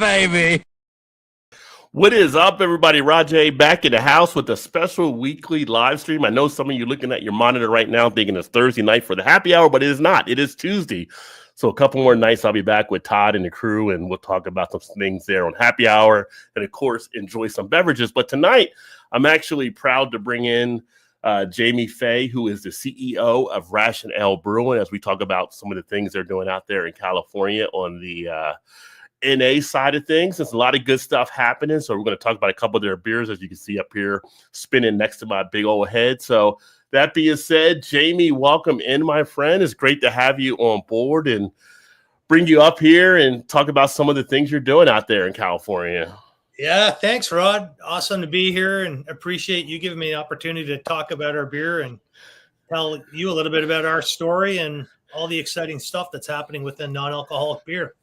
baby. What is up, everybody? Rajay back in the house with a special weekly live stream. I know some of you looking at your monitor right now thinking it's Thursday night for the happy hour, but it is not. It is Tuesday. So a couple more nights I'll be back with Todd and the crew, and we'll talk about some things there on happy hour and, of course, enjoy some beverages. But tonight, I'm actually proud to bring in Jamie Fay, who is the CEO of RationAle Brewing, as we talk about some of the things they're doing out there in California on the NA side of things. There's a lot of good stuff happening. So we're going to talk about a couple of their beers, as you can see up here, spinning next to my big old head. So that being said, Jamie, welcome in, my friend. It's great to have you on board and bring you up here and talk about some of the things you're doing out there in California. Yeah, thanks, Rod. Awesome to be here, and appreciate you giving me the opportunity to talk about our beer and tell you a little bit about our story and all the exciting stuff that's happening within non-alcoholic beer.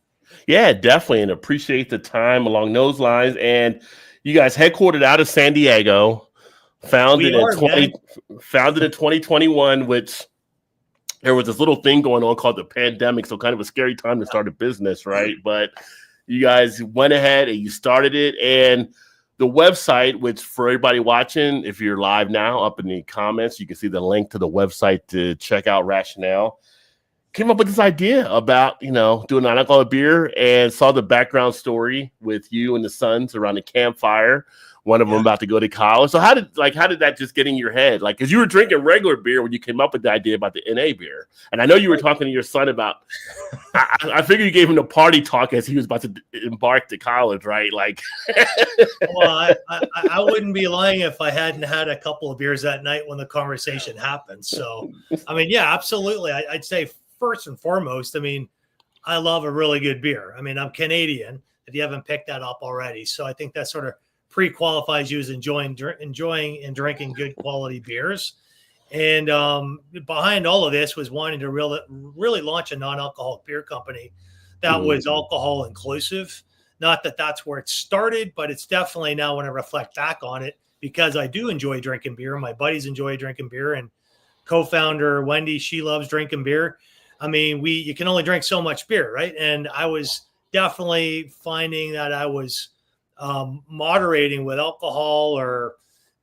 Yeah, definitely, and appreciate the time along those lines. And you guys headquartered out of San Diego, founded in 2021, which there was this little thing going on called the pandemic, so kind of a scary time to start a business, right? But you guys went ahead and you started it, and the website, which for everybody watching, if you're live now, up in the comments, you can see the link to the website to check out RationAle. Came up with this idea about, doing non-alcoholic beer, and saw the background story with you and the sons around the campfire. One of them about to go to college. So how did that just get in your head? Like, because you were drinking regular beer when you came up with the idea about the NA beer. And I know you were talking to your son about, I figured you gave him the party talk as he was about to embark to college, right? Like, well, I wouldn't be lying if I hadn't had a couple of beers that night when the conversation happened. So, I mean, yeah, absolutely. I'd say first and foremost, I mean, I love a really good beer. I mean, I'm Canadian, if you haven't picked that up already. So I think that sort of pre-qualifies you as enjoying and drinking good quality beers. And behind all of this was wanting to really launch a non-alcoholic beer company that was alcohol inclusive. Not that that's where it started, but it's definitely now, when I reflect back on it, because I do enjoy drinking beer. My buddies enjoy drinking beer, and co-founder Wendy, she loves drinking beer. I mean, you can only drink so much beer, right? And I was definitely finding that I was moderating with alcohol or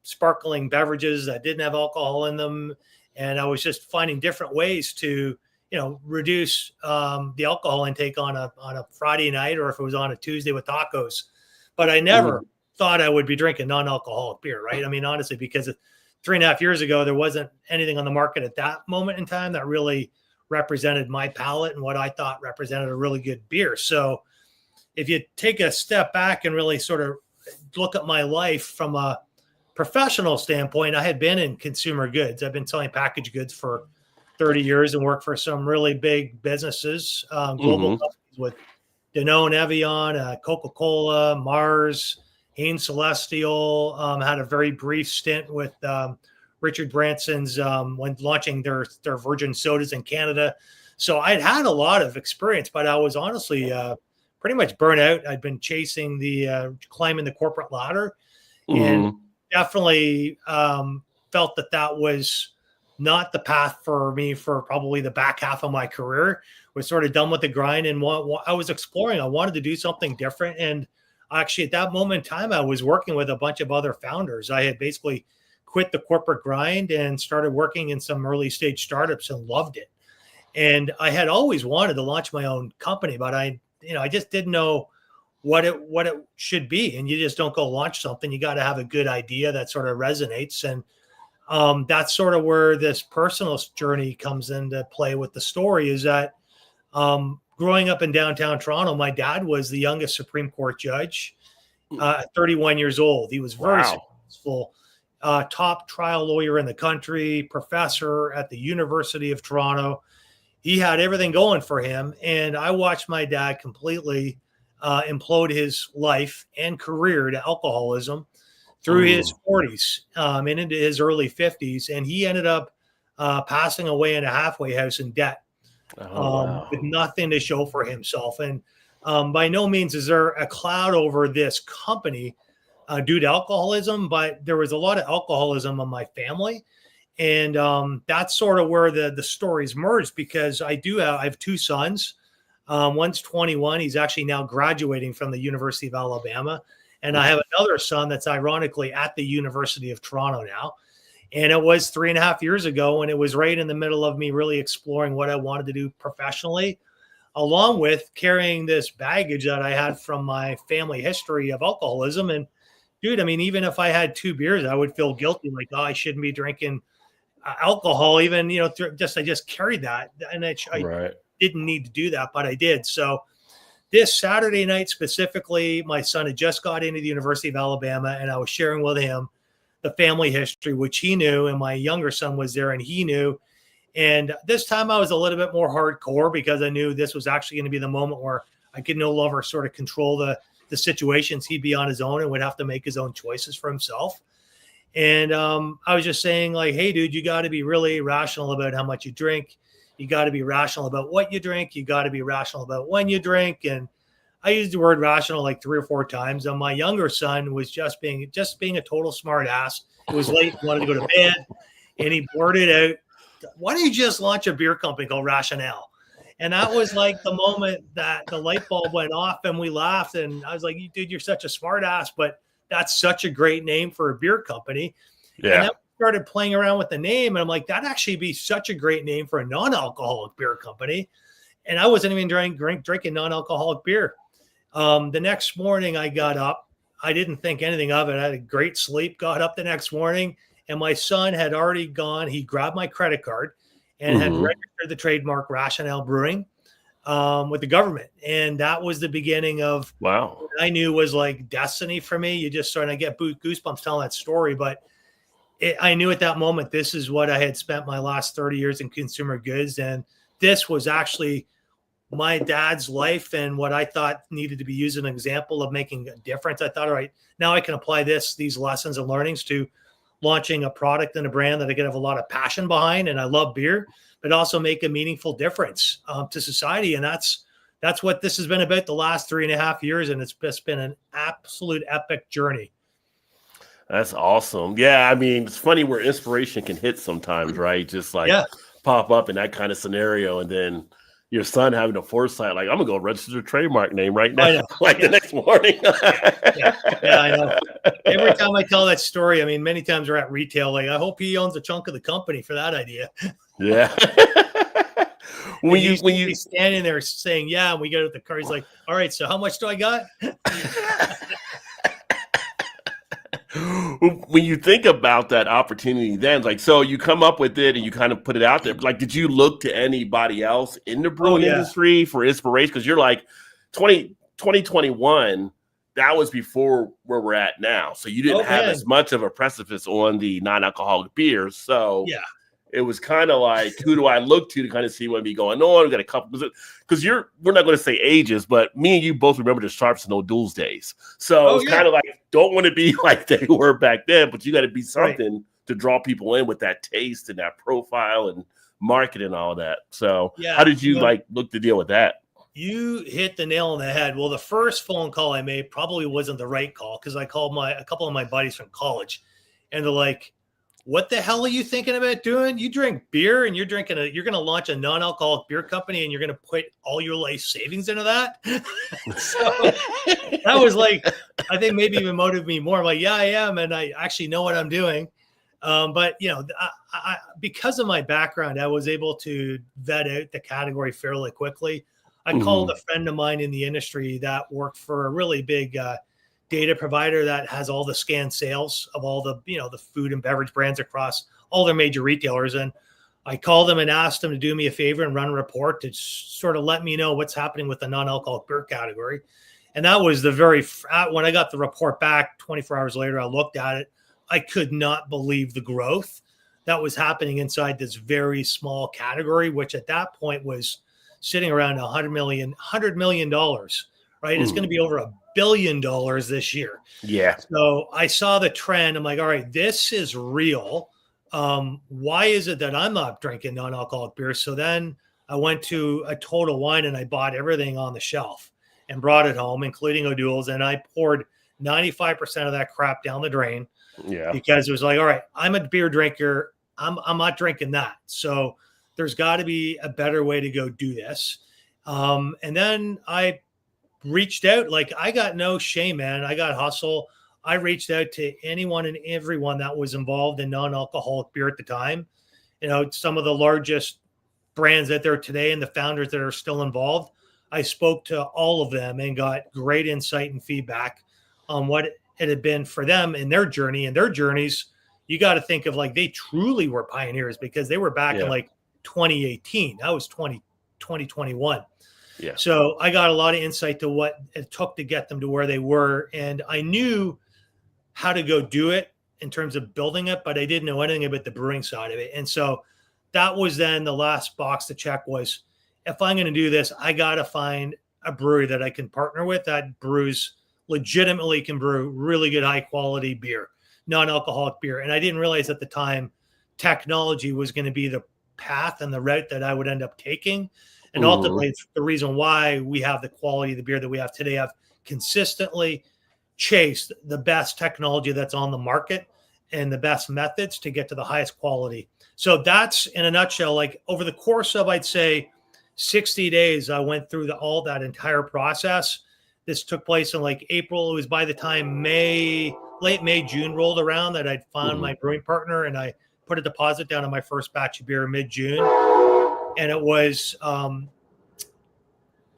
sparkling beverages that didn't have alcohol in them. And I was just finding different ways to, reduce the alcohol intake on a Friday night, or if it was on a Tuesday with tacos. But I never thought I would be drinking non-alcoholic beer, right? I mean, honestly, because 3.5 years ago, there wasn't anything on the market at that moment in time that really represented my palate and what I thought represented a really good beer. So if you take a step back and really sort of look at my life from a professional standpoint, I had been in consumer goods. I've been selling packaged goods for 30 years and worked for some really big businesses, global companies with Danone, Evian, Coca-Cola, Mars, Hain Celestial. Had a very brief stint with Richard Branson's when launching their virgin sodas in Canada. So I'd had a lot of experience, but I was honestly pretty much burnt out. I'd been chasing climbing the corporate ladder, and definitely felt that was not the path for me for probably the back half of my career. Was sort of done with the grind, and I was exploring. I wanted to do something different. And actually, at that moment in time, I was working with a bunch of other founders. I had basically quit the corporate grind and started working in some early stage startups and loved it. And I had always wanted to launch my own company, but I just didn't know what it should be. And you just don't go launch something. You got to have a good idea that sort of resonates. And that's sort of where this personal journey comes into play with the story, is that growing up in downtown Toronto, my dad was the youngest Supreme Court judge at 31 years old. He was very successful, top trial lawyer in the country, professor at the University of Toronto. He had everything going for him. And I watched my dad completely implode his life and career to alcoholism through his 40s and into his early 50s. And he ended up passing away in a halfway house in debt with nothing to show for himself. And by no means is there a cloud over this company due to alcoholism, but there was a lot of alcoholism in my family. And that's sort of where the stories merged, because I have two sons. One's 21. He's actually now graduating from the University of Alabama. And I have another son that's ironically at the University of Toronto now. And it was 3.5 years ago, and it was right in the middle of me really exploring what I wanted to do professionally, along with carrying this baggage that I had from my family history of alcoholism. And dude, I mean, even if I had 2 beers, I would feel guilty, like, oh, I shouldn't be drinking alcohol. Even, I just carried that, and I didn't need to do that, but I did. So this Saturday night specifically, my son had just got into the University of Alabama, and I was sharing with him the family history, which he knew, and my younger son was there and he knew. And this time I was a little bit more hardcore because I knew this was actually going to be the moment where I could no longer sort of control the situations. He'd be on his own and would have to make his own choices for himself. And I was just saying, like, hey, dude, you got to be really rational about how much you drink. You got to be rational about what you drink. You got to be rational about when you drink. And I used the word rational like 3 or 4 times. And my younger son was just being a total smart ass. It was late, wanted to go to bed, and he blurted out, why don't you just launch a beer company called RationAle? And that was like the moment that the light bulb went off, and we laughed. And I was like, dude, you're such a smart ass, but that's such a great name for a beer company. Yeah. And then we started playing around with the name, and I'm like, that'd actually be such a great name for a non-alcoholic beer company. And I wasn't even drinking non-alcoholic beer. The next morning I got up. I didn't think anything of it. I had a great sleep, got up the next morning, and my son had already gone. He grabbed my credit card and had registered the trademark RationAle Brewing with the government. And that was the beginning of what I knew was like destiny for me. You just started to get goosebumps telling that story. But I knew at that moment, this is what I had spent my last 30 years in consumer goods. And this was actually my dad's life and what I thought needed to be used as an example of making a difference. I thought, all right, now I can apply these lessons and learnings to launching a product and a brand that I could have a lot of passion behind. And I love beer, but also make a meaningful difference to society. And that's what this has been about the last 3.5 years. And it's just been an absolute epic journey. That's awesome. Yeah. I mean, it's funny where inspiration can hit sometimes, right? Just like pop up in that kind of scenario. And then your son having the foresight, like, I'm gonna go register a trademark name right now, like the next morning. Yeah, I know. Every time I tell that story, I mean, many times we're at retail, like, I hope he owns a chunk of the company for that idea. Yeah. when you standing there saying, yeah, and we get at the car, he's like, all right, so how much do I got? When you think about that opportunity, then, like, so you come up with it and you kind of put it out there. Like, did you look to anybody else in the brewing industry for inspiration? Because you're like 2021, that was before where we're at now. So you didn't have as much of a precipice on the non-alcoholic beers. So it was kind of like, who do I look to kind of see what be going on? We got a couple, because we're not going to say ages, but me and you both remember the Sharps and O'Doul's days. So it's kind of like, don't want to be like they were back then, but you got to be something to draw people in with that taste and that profile and market and all that. So how did you look to deal with that? You hit the nail on the head. Well, the first phone call I made probably wasn't the right call, because I called a couple of my buddies from college, and they're like, what the hell are you thinking about doing? You drink beer and you're going to launch a non-alcoholic beer company and you're going to put all your life savings into that. So that was like, I think maybe even motivated me more. I'm like, yeah, I am. And I actually know what I'm doing. But I because of my background, I was able to vet out the category fairly quickly. I called a friend of mine in the industry that worked for a really big, data provider that has all the scanned sales of all the, the food and beverage brands across all their major retailers. And I called them and asked them to do me a favor and run a report to sort of let me know what's happening with the non-alcoholic beer category. And that was when I got the report back 24 hours later, I looked at it. I could not believe the growth that was happening inside this very small category, which at that point was sitting around $100 million, right? It's going to be over $1 billion this year. Yeah. So I saw the trend. I'm like, all right, this is real. Why is it that I'm not drinking non-alcoholic beer? So then I went to a Total Wine and I bought everything on the shelf and brought it home, including O'Doul's. And I poured 95% of that crap down the drain. Yeah. Because it was like, all right, I'm a beer drinker. I'm not drinking that. So there's got to be a better way to go do this. And then I reached out. Like, I got no shame, man. I got hustle. I reached out to anyone and everyone that was involved in non-alcoholic beer at the time. You know, some of the largest brands that there are today and the founders that are still involved. I spoke to all of them and got great insight and feedback on what it had been for them in their journey and their journeys. You got to think of, like, they truly were pioneers, because they were back in like 2018. That was 2021. Yeah. So I got a lot of insight to what it took to get them to where they were. And I knew how to go do it in terms of building it, but I didn't know anything about the brewing side of it. And so that was then the last box to check was, if I'm going to do this, I got to find a brewery that I can partner with that brews legitimately, can brew really good, high quality beer, non-alcoholic beer. And I didn't realize at the time technology was going to be the path and the route that I would end up taking. And ultimately, it's the reason why we have the quality of the beer that we have today. I've consistently chased the best technology that's on the market and the best methods to get to the highest quality. So that's, in a nutshell, like, over the course of, I'd say, 60 days, I went through all that entire process. This took place in like April. It was by the time late May, June rolled around that I'd found my brewing partner, and I put a deposit down on my first batch of beer mid-June. And it was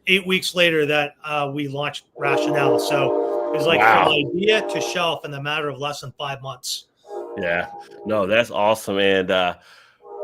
8 weeks later that we launched RationAle. So it was like from idea to shelf in the matter of less than 5 months. Yeah, no, that's awesome. And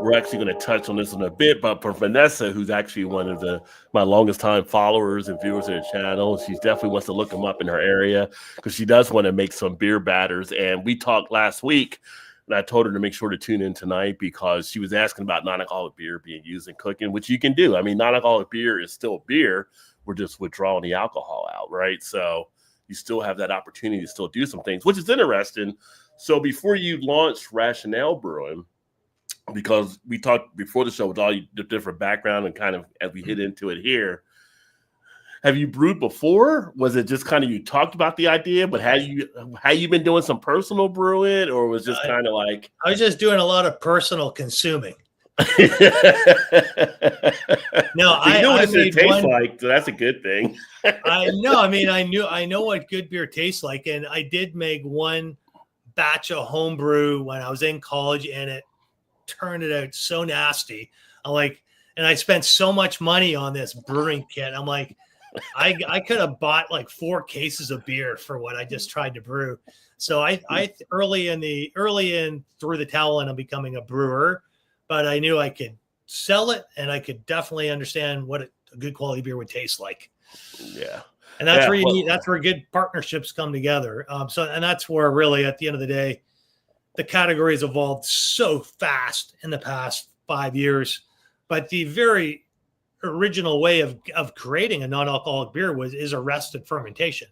we're actually going to touch on this in a bit, but for Vanessa, who's actually one of my longest time followers and viewers of the channel, she definitely wants to look them up in her area, because she does want to make some beer batters. And we talked last week, and I told her to make sure to tune in tonight, because she was asking about non-alcoholic beer being used in cooking, which you can do. I mean, non-alcoholic beer is still beer. We're just withdrawing the alcohol out, right? So you still have that opportunity to still do some things, which is interesting. So before you launched RationAle Brewing, because we talked before the show with all the different background and kind of as we hit into it here, have you brewed before? Was it just kind of you talked about the idea, but had you been doing some personal brewing, or was just kind of like I was just doing a lot of personal consuming? No, I know what it tastes like, so that's a good thing. I know. I mean, I know what good beer tastes like, and I did make one batch of homebrew when I was in college, and it turned it out so nasty. And I spent so much money on this brewing kit. I'm like, I could have bought like 4 cases of beer for what I just tried to brew. So I early in threw the towel in on becoming a brewer, but I knew I could sell it, and I could definitely understand what a good quality beer would taste like. Yeah. And that's where you need, that's where good partnerships come together. And that's where really at the end of the day, the category has evolved so fast in the past 5 years, but the very original way of creating a non-alcoholic beer is arrested fermentation,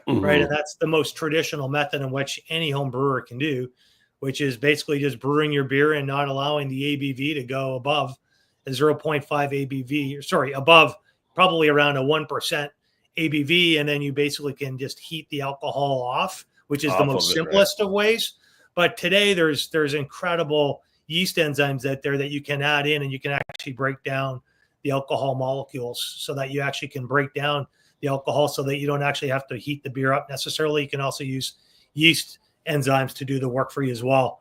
right? And that's the most traditional method in which any home brewer can do, which is basically just brewing your beer and not allowing the ABV to go above a 0.5 ABV, above probably around a 1% ABV. And then you basically can just heat the alcohol off, which is the most simplest of ways. But today there's incredible yeast enzymes out there that you can add in, and you can actually break down the alcohol molecules so that you actually can break down the alcohol so that you don't actually have to heat the beer up necessarily. You can also use yeast enzymes to do the work for you as well.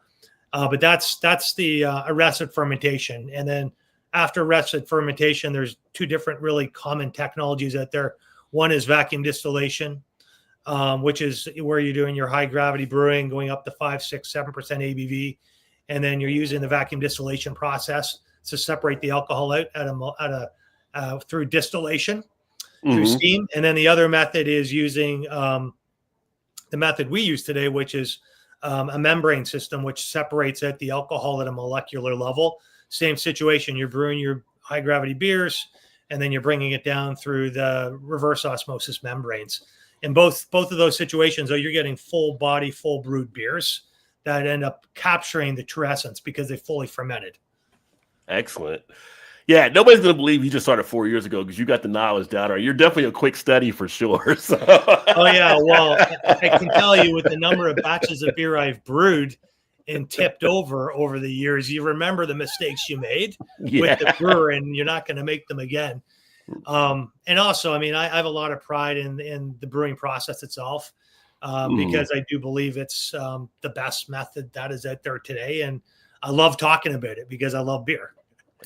But that's the arrested fermentation. And then after arrested fermentation, there's 2 different really common technologies out there. One is vacuum distillation, which is where you're doing your high gravity brewing, going up to 5, 6, 7% ABV. And then you're using the vacuum distillation process to separate the alcohol out through distillation, through steam. And then the other method is using the method we use today, which is a membrane system, which separates out the alcohol at a molecular level. Same situation. You're brewing your high gravity beers, and then you're bringing it down through the reverse osmosis membranes. In both of those situations, though, you're getting full body, full brewed beers that end up capturing the true essence because they fully fermented. Excellent. Yeah, nobody's going to believe you just started 4 years ago because you got the knowledge down there. You're definitely a quick study for sure. So. Oh, yeah. Well, I can tell you with the number of batches of beer I've brewed and tipped over the years, you remember the mistakes you made with the brewer, and you're not going to make them again. And also, I mean, I have a lot of pride in the brewing process itself, because I do believe it's the best method that is out there today. And I love talking about it because I love beer.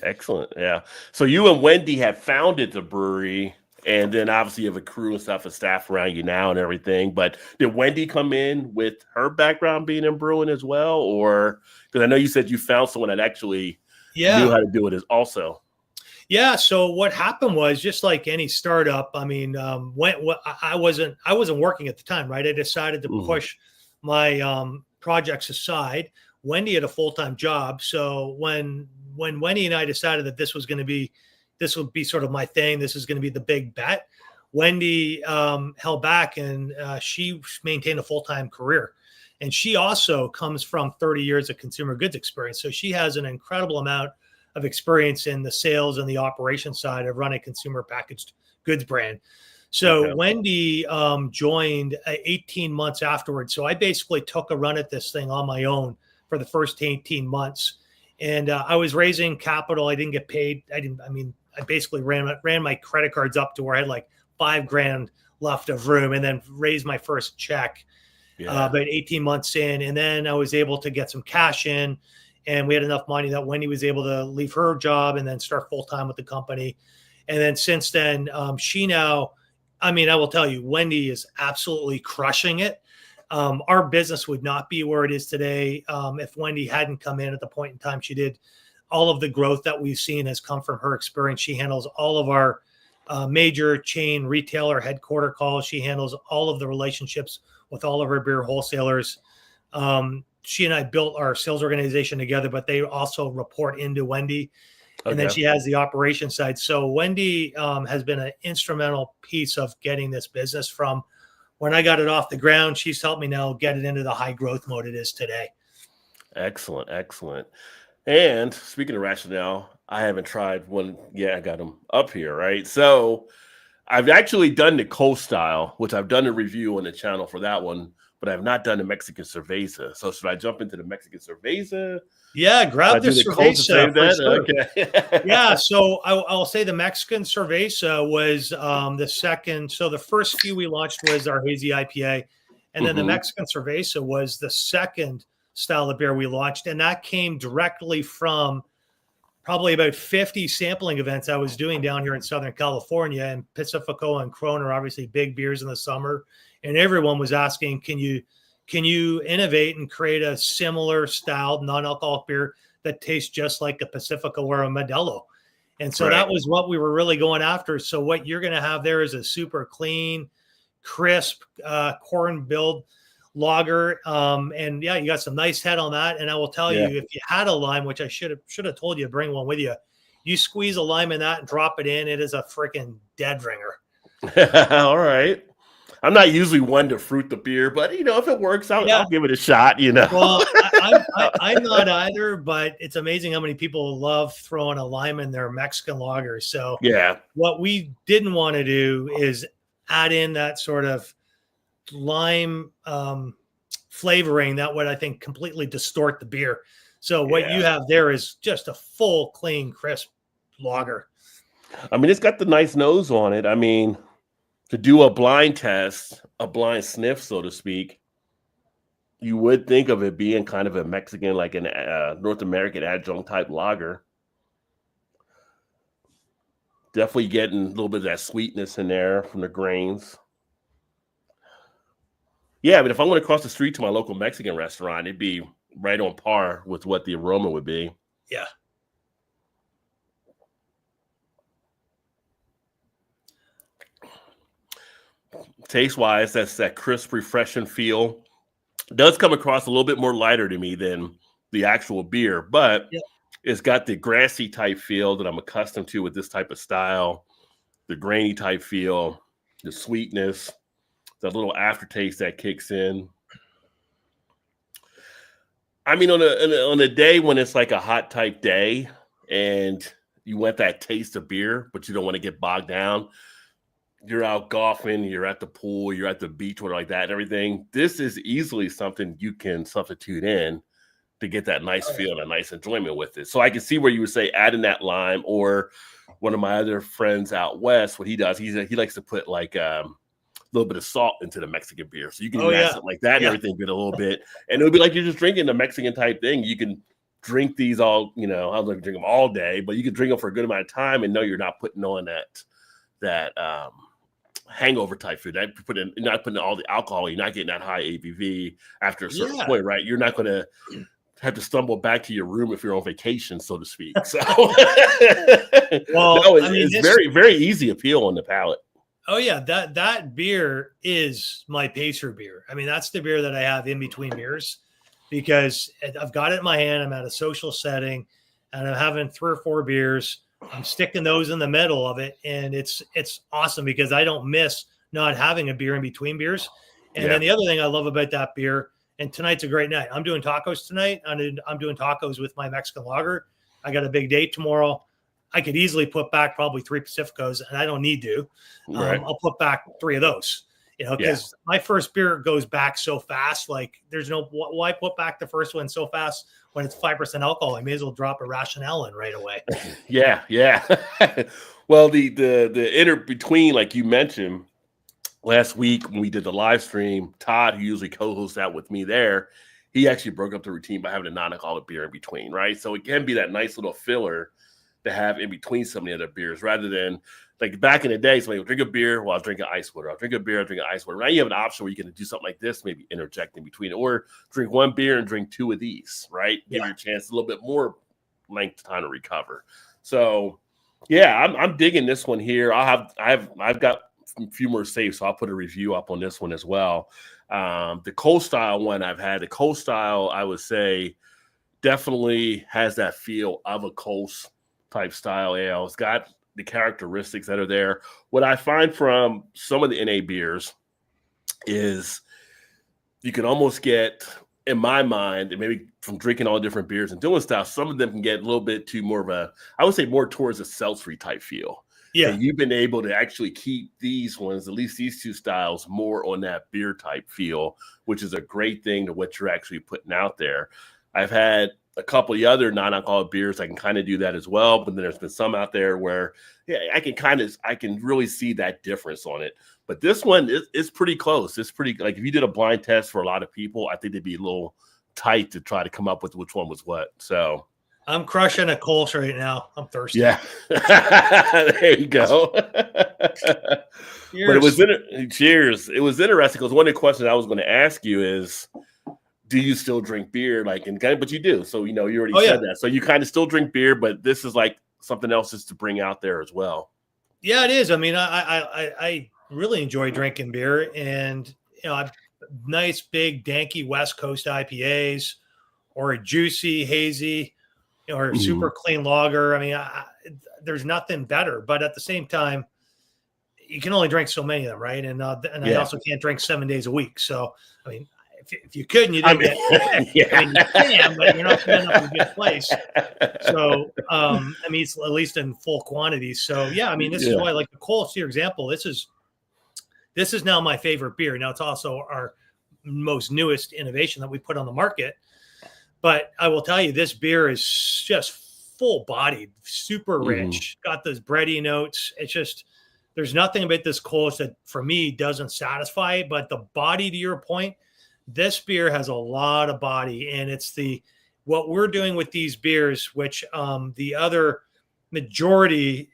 Excellent. Yeah. So you and Wendy have founded the brewery, and then obviously you have a crew and stuff and staff around you now and everything. But did Wendy come in with her background being in brewing as well? Or because I know you said you found someone that actually knew Yeah. how to do it as also. Yeah. So what happened was, just like any startup, I mean, I wasn't working at the time, right? I decided to Mhm. push my projects aside. Wendy had a full-time job. So when Wendy and I decided that this would be sort of my thing, this is going to be the big bet, Wendy held back, and she maintained a full-time career. And she also comes from 30 years of consumer goods experience. So she has an incredible amount of experience in the sales and the operation side of running consumer packaged goods brand. So Okay. Wendy joined 18 months afterwards. So I basically took a run at this thing on my own for the first 18 months. And I was raising capital. I didn't get paid. I basically ran my credit cards up to where I had like $5,000 left of room, and then raised my first check about 18 months in. And then I was able to get some cash in, and we had enough money that Wendy was able to leave her job and then start full time with the company. And then since then, I will tell you, Wendy is absolutely crushing it. Our business would not be where it is today if Wendy hadn't come in at the point in time she did. All of the growth that we've seen has come from her experience. She handles all of our major chain retailer headquarter calls. She handles all of the relationships with all of our beer wholesalers. She and I built our sales organization together, but they also report into Wendy. And then Okay. she has the operation side. So Wendy has been an instrumental piece of getting this business from when I got it off the ground. She's helped me now get it into the high growth mode it is today. Excellent. Excellent. And speaking of RationAle, I haven't tried one. Yeah, I got them up here, right? So I've actually done the cold style, which I've done a review on the channel for that one, but I've not done the Mexican cerveza. So should I jump into the Mexican cerveza? Yeah, I grab the do the cold to cerveza save for that? sure. Yeah, Okay. so I'll say the Mexican cerveza was the second. So the first few we launched was our hazy IPA, and then the Hmm. Mexican cerveza was the second style of beer we launched, and that came directly from probably about 50 sampling events I was doing down here in Southern California. And Pacifico and Corona are obviously big beers in the summer, and everyone was asking, can you innovate and create a similar styled non-alcoholic beer that tastes just like a Pacifico or a Modelo? And so Right. that was what we were really going after. So what you're going to have there is a super clean, crisp corn build lager. And yeah, you got some nice head on that. And I will tell Yeah. you, if you had a lime, which I should have told you to bring one with you, you squeeze a lime in that and drop it in, it is a freaking dead ringer. All right. I'm not usually one to fruit the beer, but if it works, Yeah. I'll give it a shot. Well, I'm not either, but it's amazing how many people love throwing a lime in their Mexican lager. So Yeah. what we didn't want to do is add in that sort of lime flavoring that would, I think, completely distort the beer. So what you Yeah. have there is just a full, clean, crisp lager. I mean, it's got the nice nose on it. I mean, to do a blind test, a blind sniff, so to speak, you would think of it being kind of a Mexican, like an North American adjunct type lager. Definitely getting a little bit of that sweetness in there from the grains. Yeah, but if I went across the street to my local Mexican restaurant, it'd be right on par with what the aroma would be. Yeah. Taste wise, that's that crisp, refreshing feel. Does come across a little bit more lighter to me than the actual beer, but Yeah. it's got the grassy type feel that I'm accustomed to with this type of style, the grainy type feel, the sweetness, the little aftertaste that kicks in. I mean, on a day when it's like a hot type day and you want that taste of beer, but you don't want to get bogged down, you're out golfing, you're at the pool, you're at the beach, whatever like that, and everything. This is easily something you can substitute in to get that nice feel and a nice enjoyment with it. So I can see where you would say adding that lime, or one of my other friends out west, what he does, he likes to put like a little bit of salt into the Mexican beer. So you can add something like that and everything, get a little bit, and it'll be like you're just drinking a Mexican type thing. You can drink these all, I don't like to drink them all day, but you can drink them for a good amount of time and know you're not putting on that hangover type food. You're not putting all the alcohol. You're not getting that high ABV after a certain point, right? You're not going to have to stumble back to your room if you're on vacation, so to speak. So, it's very, very easy appeal on the palate. Oh yeah, that beer is my pacer beer. I mean, that's the beer that I have in between beers, because I've got it in my hand. I'm at a social setting, and I'm having 3 or 4 beers. I'm sticking those in the middle of it, and it's awesome because I don't miss not having a beer in between beers. And then the other thing I love about that beer, and tonight's a great night. I'm doing tacos tonight. I'm doing tacos with my Mexican lager. I got a big date tomorrow. I could easily put back probably 3 Pacificos, and I don't need to. I'll put back 3 of those. Because my first beer goes back so fast. Like, there's no, why put back the first one so fast when it's 5% alcohol? I may as well drop a RationAle in right away. Yeah. Well, the inter between, like you mentioned last week when we did the live stream, Todd, who usually co-hosts that with me there, he actually broke up the routine by having a non-alcoholic beer in between, right? So it can be that nice little filler to have in between some of the other beers, rather than like back in the day, somebody would drink a beer while I was drinking ice water. I'll drink a beer, I'll drink ice water. Now you have an option where you can do something like this, maybe interject in between, or drink 1 beer and drink 2 of these, right? Give you a chance, a little bit more length time to recover. So I'm digging this one here. I've got a few more saves, so I'll put a review up on this one as well. The cold style one I've had, the cold style, I would say definitely has that feel of a Coast type style ale. It's got the characteristics that are there. What I find from some of the NA beers is you can almost get, in my mind, and maybe from drinking all different beers and doing stuff, some of them can get a little bit too more of a, I would say more towards a seltzery type feel. Yeah. And you've been able to actually keep these ones, at least these 2 styles, more on that beer type feel, which is a great thing to what you're actually putting out there. I've had a couple of other non-alcoholic beers, I can kind of do that as well. But then there's been some out there where I can really see that difference on it. But this one is pretty close. It's pretty, like, if you did a blind test for a lot of people, I think they'd be a little tight to try to come up with which one was what. So I'm crushing a Kolsch right now. I'm thirsty. Yeah. There you go. But it was cheers. It was interesting because one of the questions I was going to ask you is, do you still drink beer? But you do. So, you already said that. So you kind of still drink beer, but this is like something else just to bring out there as well. Yeah, it is. I mean, I really enjoy drinking beer, and, nice, big, danky West Coast IPAs, or a juicy, hazy, or a super clean lager. I mean, there's nothing better, but at the same time, you can only drink so many of them. Right. And I also can't drink 7 days a week. So, I mean, if you could, and you didn't you can, but you're not going to end up in a good place. So, I mean, it's at least in full quantities. So, I mean, this is why, like the Kolsch, for example, this is now my favorite beer. Now, it's also our most newest innovation that we put on the market. But I will tell you, this beer is just full-bodied, super rich, got those bready notes. It's just, there's nothing about this Kolsch that, for me, doesn't satisfy. But the body, to your point, this beer has a lot of body, and it's what we're doing with these beers, which the other majority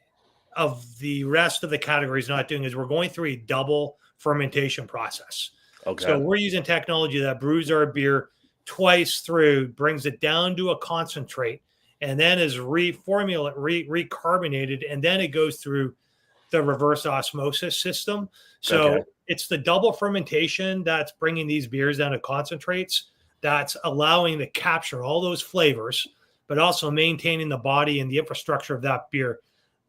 of the rest of the category is not doing, is we're going through a double fermentation process. Okay. So we're using technology that brews our beer twice through, brings it down to a concentrate, and then is recarbonated, and then it goes through the reverse osmosis system. So it's the double fermentation that's bringing these beers down to concentrates, that's allowing to capture all those flavors, but also maintaining the body and the infrastructure of that beer.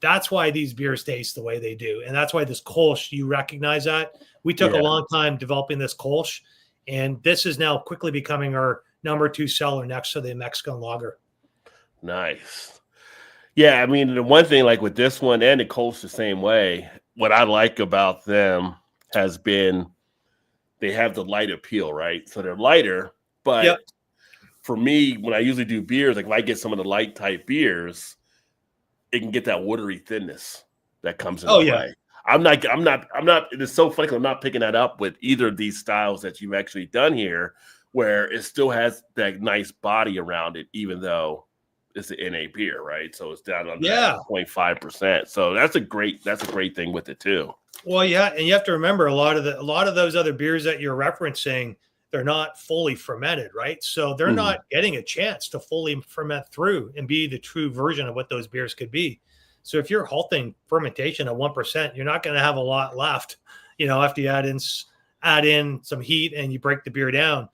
That's why these beers taste the way they do. And that's why this Kolsch, you recognize that. We took a long time developing this Kolsch, and this is now quickly becoming our number 2 seller next to the Mexican lager. Nice. Yeah, I mean, the one thing, like with this one and the Kolsch the same way, what I like about them has been they have the light appeal, right? So they're lighter, but for me, when I usually do beers, like if I get some of the light type beers, it can get that watery thinness that comes into play. I'm not, it is so funny 'cause I'm not picking that up with either of these styles that you've actually done here, where it still has that nice body around it, even though it's an NA beer, right? So it's down under 0.5%. So that's a great thing with it too. Well, yeah, and you have to remember a lot of those other beers that you're referencing, they're not fully fermented, right? So they're not getting a chance to fully ferment through and be the true version of what those beers could be. So if you're halting fermentation at 1%, you're not going to have a lot left, after you add in some heat and you break the beer down.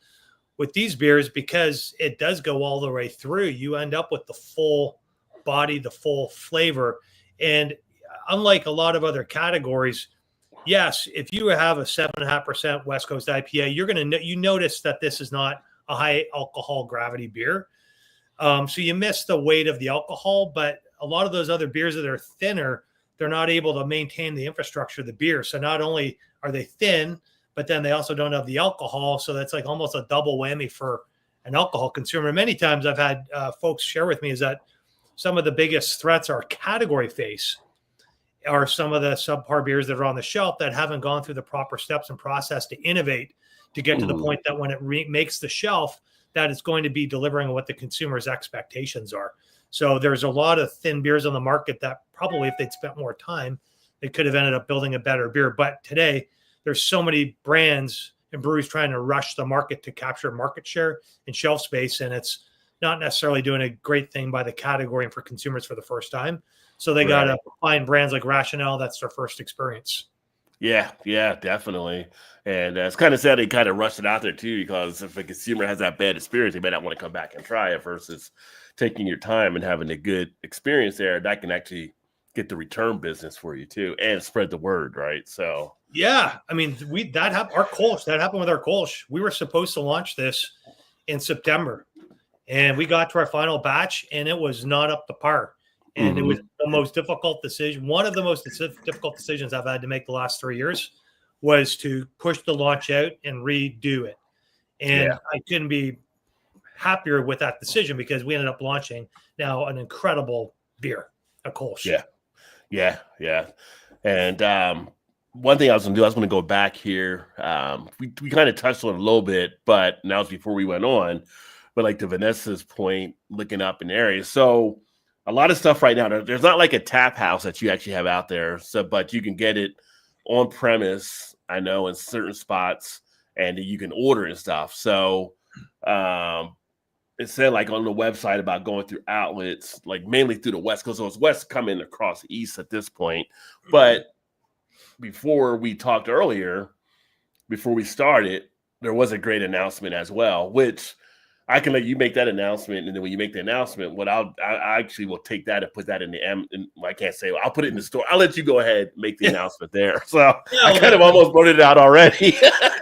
With these beers, because it does go all the way through, you end up with the full body, the full flavor. And unlike a lot of other categories, yes, if you have a 7.5% West Coast IPA, you're going to notice that this is not a high alcohol gravity beer. So you miss the weight of the alcohol, but a lot of those other beers that are thinner, they're not able to maintain the infrastructure of the beer. So not only are they thin, but then they also don't have the alcohol. So that's like almost a double whammy for an alcohol consumer. Many times I've had folks share with me is that some of the biggest threats our category face are some of the subpar beers that are on the shelf that haven't gone through the proper steps and process to innovate to get to the point that when it makes the shelf, that it's going to be delivering what the consumer's expectations are. So there's a lot of thin beers on the market that probably if they'd spent more time, they could have ended up building a better beer. But today there's so many brands and breweries trying to rush the market to capture market share and shelf space. And it's not necessarily doing a great thing by the category and for consumers for the first time. So they got to find brands like RationAle. That's their first experience. Yeah, definitely. And it's kind of sad they kind of rushed it out there too, because if a consumer has that bad experience, they may not want to come back and try it versus taking your time and having a good experience there. That can actually get the return business for you too and spread the word, right? So yeah, I mean, that happened with our Kolsch. We were supposed to launch this in September, and we got to our final batch, and it was not up to par. And it was the most difficult decision. One of the most difficult decisions I've had to make the last 3 years was to push the launch out and redo it. And I couldn't be happier with that decision because we ended up launching now an incredible beer, a Kolsch. Yeah. And one thing I was going to do, I was going to go back here. We kind of touched on it a little bit, but now it's before we went on. But like to Vanessa's point, looking up in areas. So a lot of stuff right now, there's not like a tap house that you actually have out there. So, but you can get it on premise, I know, in certain spots, and you can order and stuff. So it said like on the website about going through outlets, like mainly through the West Coast. So it's West coming across the East at this point. But before we talked earlier, before we started, there was a great announcement as well, which I can let you make that announcement, and then when you make the announcement, I actually will take that and put that in I can't say, I'll put it in the store. I'll let you go ahead and make the announcement there. So I kind of almost blurted it out already.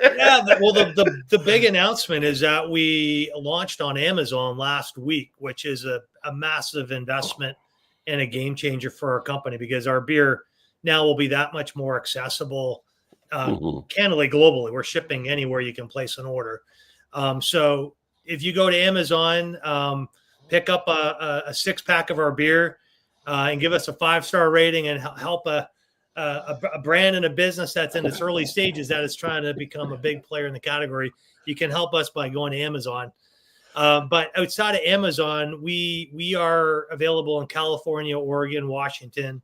The big announcement is that we launched on Amazon last week, which is a massive investment and a game changer for our company because our beer now will be that much more accessible, candidly, globally. We're shipping anywhere you can place an order. So if you go to Amazon, pick up a 6-pack of our beer and give us a 5-star rating and help a brand and a business that's in its early stages that is trying to become a big player in the category, you can help us by going to Amazon. But outside of Amazon, we are available in California, Oregon, Washington,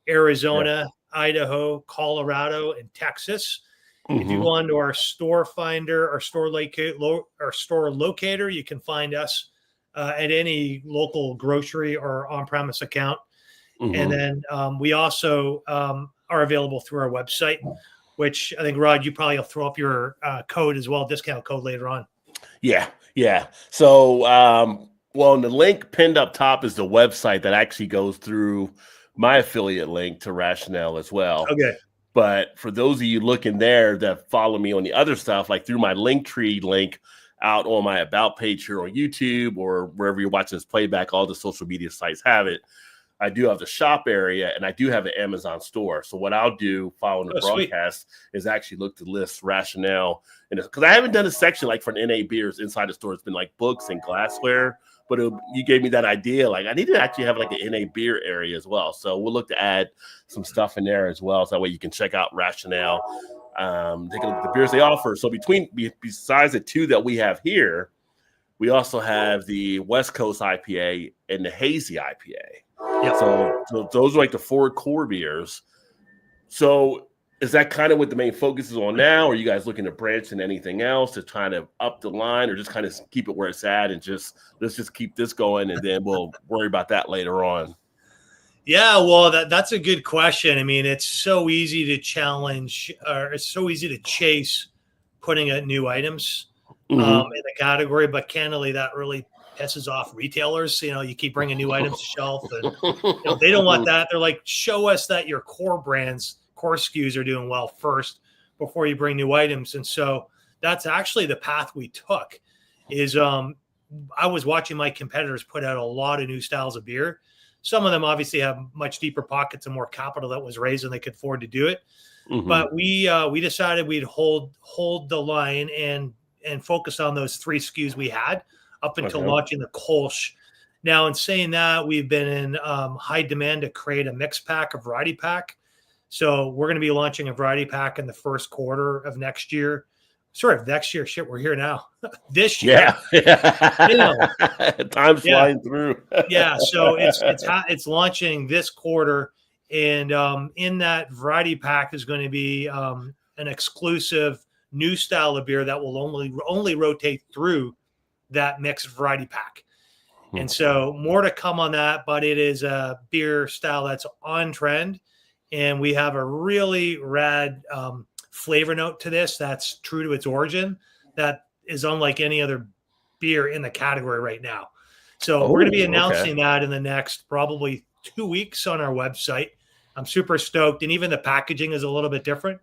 Arizona, Idaho, Colorado, and Texas. If you go onto our store finder, our store locator, you can find us at any local grocery or on-premise account. And then we also are available through our website, which I think, Rod, you probably will throw up your code as well, discount code later on. Yeah. So, well, the link pinned up top is the website that actually goes through my affiliate link to RationAle as well. Okay. But for those of you looking there that follow me on the other stuff, like through my Linktree link out on my About page here on YouTube or wherever you're watching this playback, all the social media sites have it. I do have the shop area, and I do have an Amazon store. So what I'll do following the broadcast is actually look to list RationAle, and because I haven't done a section like for an NA beers inside the store. It's been like books and glassware, but you gave me that idea. Like I need to actually have like an NA beer area as well. So we'll look to add some stuff in there as well, so that way you can check out RationAle, take a look at the beers they offer. So besides the two that we have here, we also have the West Coast IPA and the Hazy IPA. Yep. So those are like the 4 core beers. So is that kind of what the main focus is on now? Or are you guys looking to branch in anything else to try to up the line, or just kind of keep it where it's at and let's just keep this going and then we'll worry about that later on? Yeah, well, that's a good question. I mean, it's so easy to challenge, or it's so easy to chase putting out new items in the category, but candidly, that really pisses off retailers. You keep bringing new items to shelf, and they don't want that. They're like, show us that your core brands, core SKUs are doing well first before you bring new items. And so that's actually the path we took. Is I was watching my competitors put out a lot of new styles of beer. Some of them obviously have much deeper pockets and more capital that was raised, and they could afford to do it. But we decided we'd hold the line and focus on those 3 SKUs we had up until launching the Kolsch. Now, in saying that, we've been in high demand to create a mix pack, a variety pack. So we're going to be launching a variety pack in the first quarter of next year. Sort of next year. Shit, we're here now. This year. Yeah. Time's flying through. Yeah. So it's launching this quarter. And in that variety pack is going to be an exclusive new style of beer that will only rotate through that mixed variety pack. And so more to come on that, but it is a beer style that's on trend. And we have a really rad flavor note to this that's true to its origin, that is unlike any other beer in the category right now. So we're going to be announcing that in the next probably 2 weeks on our website. I'm super stoked. And even the packaging is a little bit different,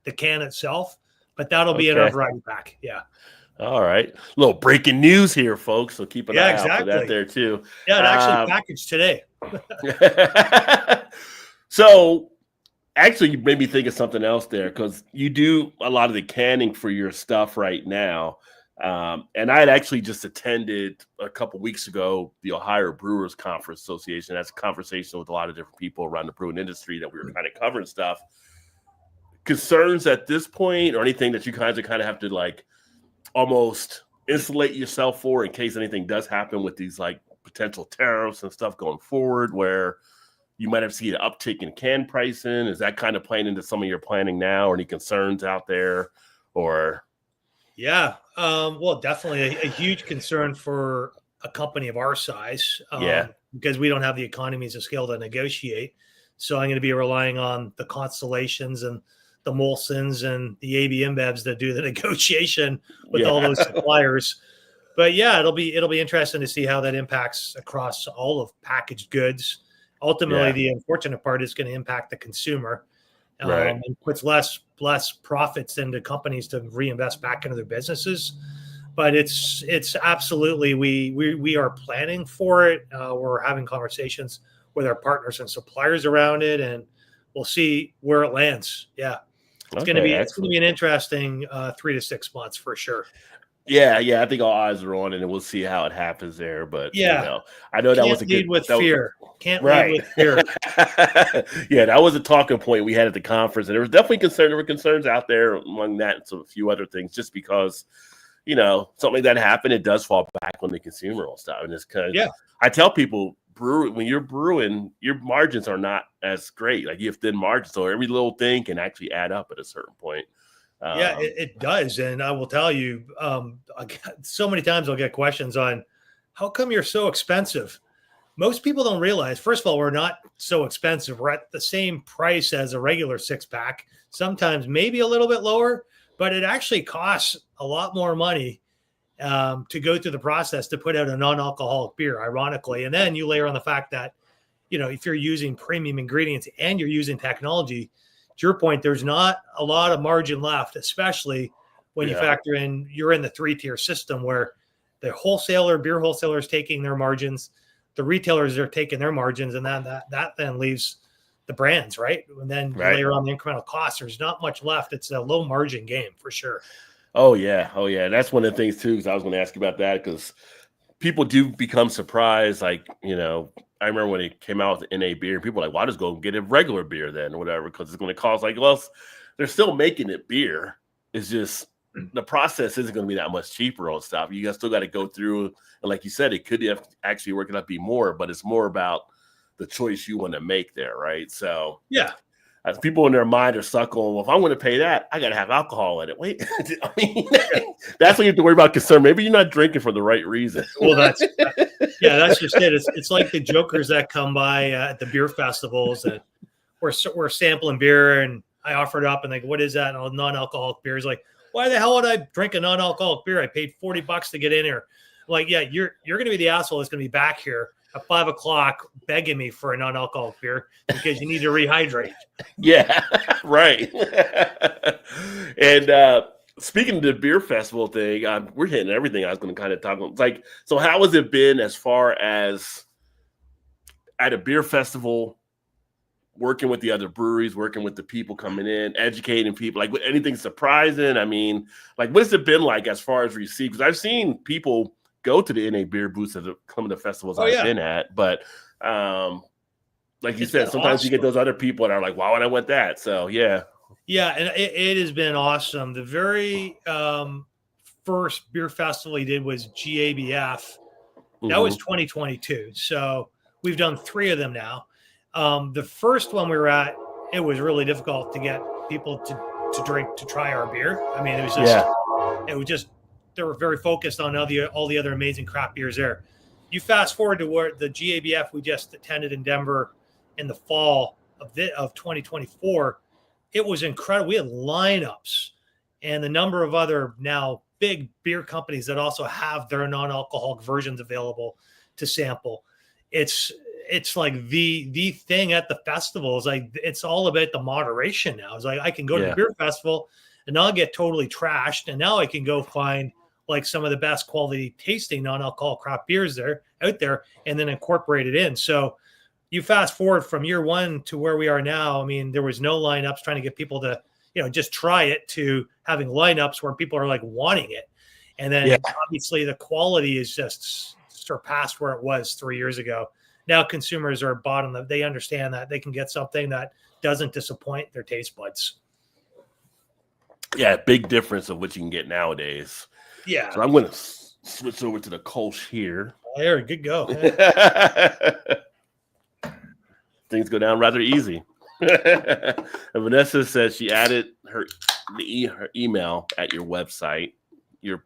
the can itself, but that'll be in our variety pack. Yeah. All right. A little breaking news here, folks. So keep an eye out for that there too. Yeah, it actually packaged today. So actually, you made me think of something else there, because you do a lot of the canning for your stuff right now. And I had actually just attended a couple weeks ago the Ohio Brewers Conference Association. That's a conversation with a lot of different people around the brewing industry that we were kind of covering stuff. Concerns at this point, or anything that you guys kind of have to like almost insulate yourself for in case anything does happen with these like potential tariffs and stuff going forward, where you might have seen an uptick in can pricing? Is that kind of playing into some of your planning now, or any concerns out there? Or well, definitely a huge concern for a company of our size, because we don't have the economies of scale to negotiate. So I'm going to be relying on the Constellations and the Molsons and the AB InBevs that do the negotiation with all those suppliers. But it'll be interesting to see how that impacts across all of packaged goods. Ultimately, the unfortunate part is going to impact the consumer, and puts less profits into companies to reinvest back into their businesses. But it's absolutely, we are planning for it. We're having conversations with our partners and suppliers around it, and we'll see where it lands. Yeah, it's going to be an interesting 3 to 6 months for sure. Yeah, I think all eyes are on it, and we'll see how it happens there. But I know that was a good fear. Can't lead with fear. That was a talking point we had at the conference, and there was definitely concerns out there among that and a few other things, just because something like that happened, it does fall back on the consumer and stuff. And it's kind of I tell people, when you're brewing, your margins are not as great. Like you have thin margins, so every little thing can actually add up at a certain point. It does. And I will tell you, so many times I'll get questions on how come you're so expensive? Most people don't realize, first of all, we're not so expensive. We're at the same price as a regular 6-pack, sometimes maybe a little bit lower, but it actually costs a lot more money to go through the process to put out a non-alcoholic beer, ironically. And then you layer on the fact that, if you're using premium ingredients and you're using technology, to your point, there's not a lot of margin left, especially when you factor in you're in the 3-tier system where the beer wholesaler is taking their margins, the retailers are taking their margins, and then that then leaves the brands, right? And then you Right. layer on the incremental costs. There's not much left. It's a low margin game for sure. Oh yeah. That's one of the things too, because I was going to ask you about that, because people do become surprised. Like, I remember when it came out with NA beer, people were like, well, I'll just go get a regular beer then, or whatever, because it's going to cost, like, well, they're still making it beer. It's just the process isn't going to be that much cheaper on stuff. You still got to go through, and like you said, it could actually work it out to be more, but it's more about the choice you want to make there, right? So yeah, as people in their mind are stuck on, well, if I'm going to pay that, I got to have alcohol in it. Wait, I mean, that's what you have to worry about concern. Maybe you're not drinking for the right reason. Well, that's just it. It's like the jokers that come by at the beer festivals that we're sampling beer, and I offered up, and they go, "What is that?" And non-alcoholic beer is like, "Why the hell would I drink a non-alcoholic beer? I paid $40 to get in here." I'm like, yeah, you're going to be the asshole that's going to be back here at 5 o'clock begging me for a non-alcoholic beer because you need to rehydrate. Yeah, right. And speaking of the beer festival thing, we're hitting everything I was going to kind of talk about. It's like, so how has it been as far as at a beer festival, working with the other breweries, working with the people coming in, educating people? Like, anything surprising? I mean, like, what has it been like as far as received? Because I've seen people go to the NA beer booths at some of the festivals I've been at, but like you said, sometimes awesome. You get those other people that are like, "Why would I want that?" So yeah, and it has been awesome. The very first beer festival he did was GABF. That was 2022. So we've done 3 of them now. The first one we were at, it was really difficult to get people to try our beer. I mean, it was just they were very focused on all the other amazing craft beers there. You fast forward to where the GABF we just attended in Denver in the fall of 2024, it was incredible. We had lineups and the number of other now big beer companies that also have their non-alcoholic versions available to sample. It's like the thing at the festival is like, it's all about the moderation now. It's like, I can go to the beer festival and I'll get totally trashed. And now I can go find like some of the best quality tasting non-alcoholic craft beers out there and then incorporate it in. So you fast forward from year 1 to where we are now. I mean, there was no lineups trying to get people to, just try it, to having lineups where people are like wanting it. And then obviously the quality is just surpassed where it was 3 years ago. Now consumers are bottom. They understand that they can get something that doesn't disappoint their taste buds. Yeah, big difference of what you can get nowadays. Yeah. So I'm going to switch over to the Kolsch here. There, good go. Things go down rather easy. And Vanessa says she added her email at your website. You're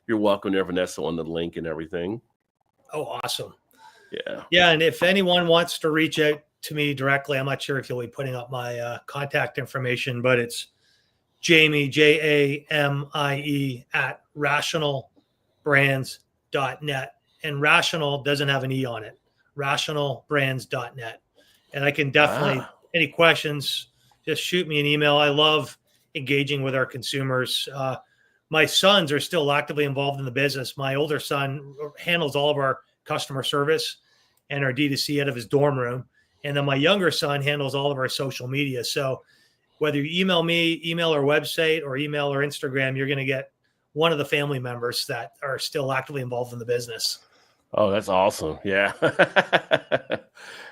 welcome there, Vanessa, on the link and everything. Oh, awesome. Yeah. Yeah. And if anyone wants to reach out to me directly, I'm not sure if you'll be putting up my contact information, but it's Jamie, Jamie at RationAleBrands.net. And Rational doesn't have an E on it. RationAleBrands.net. And I can definitely, any questions, just shoot me an email. I love engaging with our consumers. My sons are still actively involved in the business. My older son handles all of our customer service and our D2C out of his dorm room. And then my younger son handles all of our social media. So whether you email me, email our website, or email our Instagram, you're going to get one of the family members that are still actively involved in the business. Oh, that's awesome. Yeah.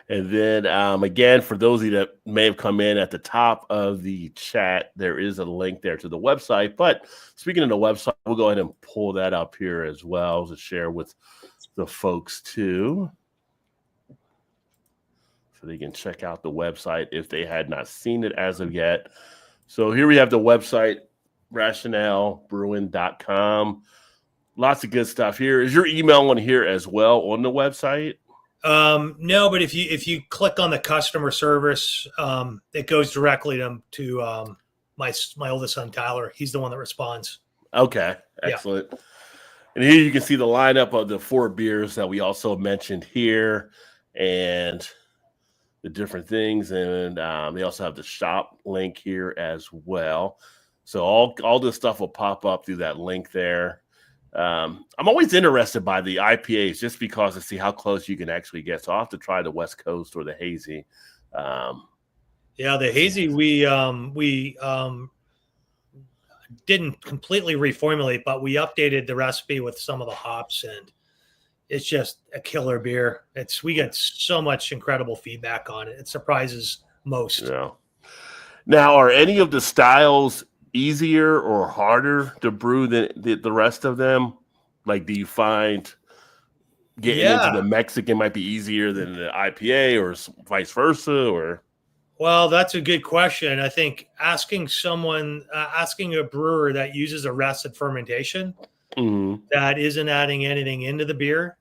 And then again, for those of you that may have come in at the top of the chat, there is a link there to the website. But speaking of the website, we'll go ahead and pull that up here as well to share with the folks too, so they can check out the website if they had not seen it as of yet. So here we have the website, RationAleBrewing.com. Lots of good stuff here. Is your email on here as well on the website? No, but if you click on the customer service, it goes directly to my oldest son, Tyler. He's the one that responds. Okay, excellent. Yeah. And here you can see the lineup of the 4 beers that we also mentioned here and the different things. And they also have the shop link here as well. So all this stuff will pop up through that link there. I'm always interested by the IPAs just because to see how close you can actually get. So I'll have to try the West Coast or the hazy. Yeah, the hazy we didn't completely reformulate, but we updated the recipe with some of the hops, and it's just a killer beer. We get so much incredible feedback on it. It surprises most. Yeah. Now, are any of the styles easier or harder to brew than the rest of them? Like, do you find getting into the Mexican might be easier than the IPA or vice versa? Or well, that's a good question. I think asking a brewer that uses arrested fermentation that isn't adding anything into the beer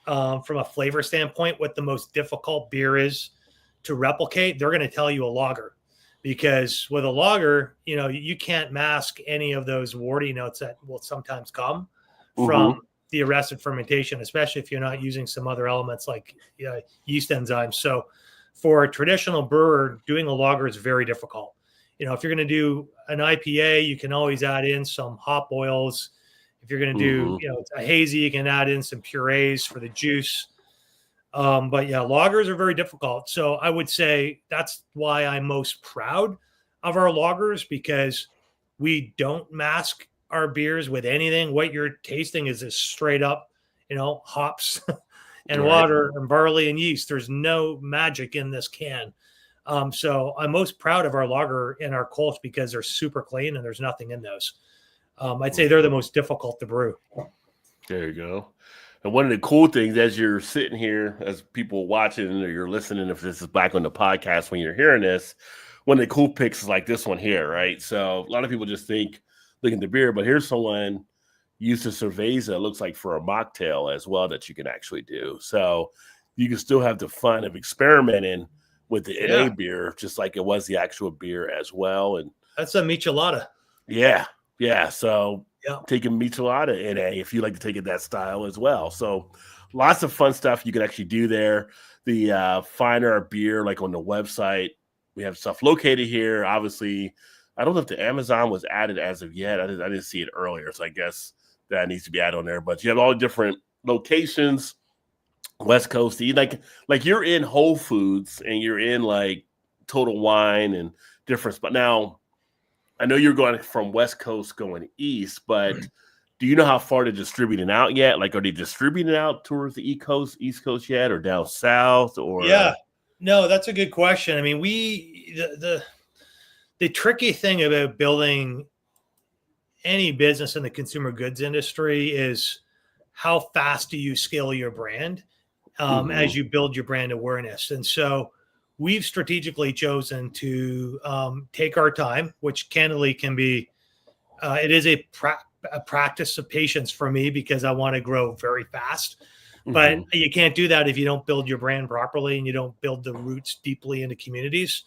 from a flavor standpoint, what the most difficult beer is to replicate, they're going to tell you a lager. Because with a lager, you can't mask any of those warty notes that will sometimes come from the arrested fermentation, especially if you're not using some other elements like yeast enzymes. So for a traditional brewer, doing a lager is very difficult. If you're going to do an IPA, you can always add in some hop oils. If you're going to do a hazy, you can add in some purees for the juice. But yeah, lagers are very difficult. So I would say that's why I'm most proud of our lagers, because we don't mask our beers with anything. What you're tasting is just straight up, hops and water and barley and yeast. There's no magic in this can. So I'm most proud of our lager and our Kolsch because they're super clean and there's nothing in those. I'd say they're the most difficult to brew. There you go. And one of the cool things as you're sitting here, as people watching or you're listening, if this is back on the podcast when you're hearing this, one of the cool picks is like this one here, right? So a lot of people just think, look at the beer, but here's someone used to cerveza, it looks like for a mocktail as well that you can actually do. So you can still have the fun of experimenting with the NA beer, just like it was the actual beer as well. And that's a michelada. Yeah. So taking michelada NA if you like to take it that style as well. So lots of fun stuff you can actually do there. The find our beer, like on the website, we have stuff located here. Obviously, I don't know if the Amazon was added as of yet. I didn't see it earlier, so I guess that needs to be added on there. But you have all the different locations, West Coast. Like you're in Whole Foods and you're in like Total Wine and different spots. Now, I know you're going from West Coast going east, but do you know how far they're distributing out yet? Like, are they distributing out towards the East Coast yet, or down south? Or no, that's a good question. I mean, the tricky thing about building any business in the consumer goods industry is how fast do you scale your brand as you build your brand awareness. And so we've strategically chosen to take our time, which candidly can be, it is a practice of patience for me because I want to grow very fast. But you can't do that if you don't build your brand properly and you don't build the roots deeply into communities.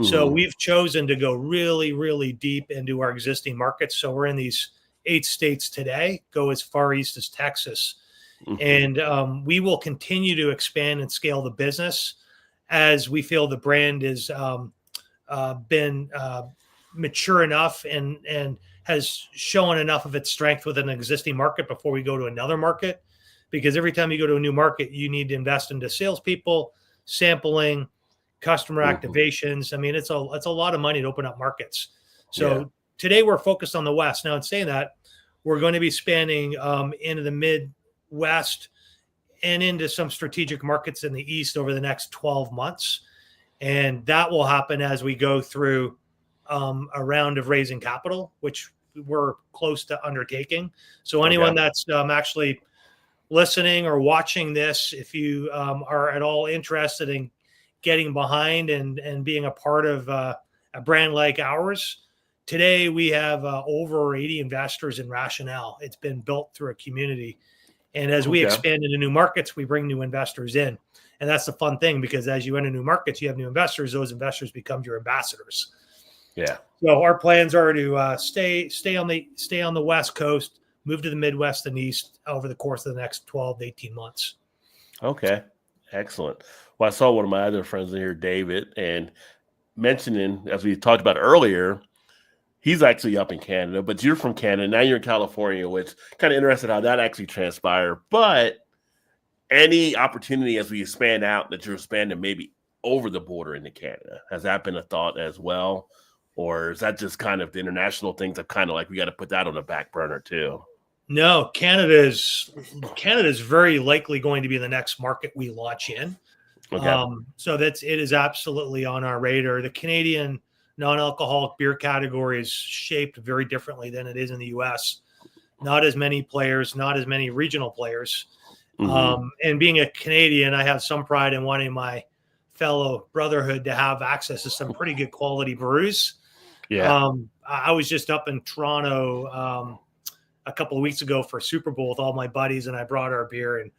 So we've chosen to go really, really deep into our existing markets. So we're in these 8 states today, go as far east as Texas. And we will continue to expand and scale the business as we feel the brand has been mature enough and has shown enough of its strength with an existing market before we go to another market. Because every time you go to a new market, you need to invest into salespeople, sampling, customer activations. I mean, it's a lot of money to open up markets. So today we're focused on the West. Now, in saying that, we're going to be spanning into the Midwest and into some strategic markets in the East over the next 12 months. And that will happen as we go through a round of raising capital, which we're close to undertaking. So anyone that's actually listening or watching this, if you are at all interested in getting behind and being a part of a brand like ours, today we have over 80 investors in RationAle. It's been built through a community. And as we expand into new markets, we bring new investors in. And that's the fun thing, because as you enter new markets, you have new investors. Those investors become your ambassadors. Yeah. So our plans are to stay on the West Coast, move to the Midwest and East over the course of the next 12 to 18 months. Okay. Excellent. Well, I saw one of my other friends in here, David, and mentioning, as we talked about earlier, He's actually up in Canada, but you're from Canada. Now you're in California, which kind of interested how that actually transpired. But any opportunity as we expand out that you're expanding maybe over the border into Canada, has that been a thought as well? Or is that just kind of the international things of kind of like we got to put that on the back burner too? No, Canada's very likely going to be the next market we launch in. Okay. So it is absolutely on our radar. The Canadian non-alcoholic beer category is shaped very differently than it is in the US. Not as many players, not as many regional players. And being a Canadian, I have some pride in wanting my fellow brotherhood to have access to some pretty good quality brews. Yeah. I was just up in Toronto a couple of weeks ago for Super Bowl with all my buddies, and I brought our beer. And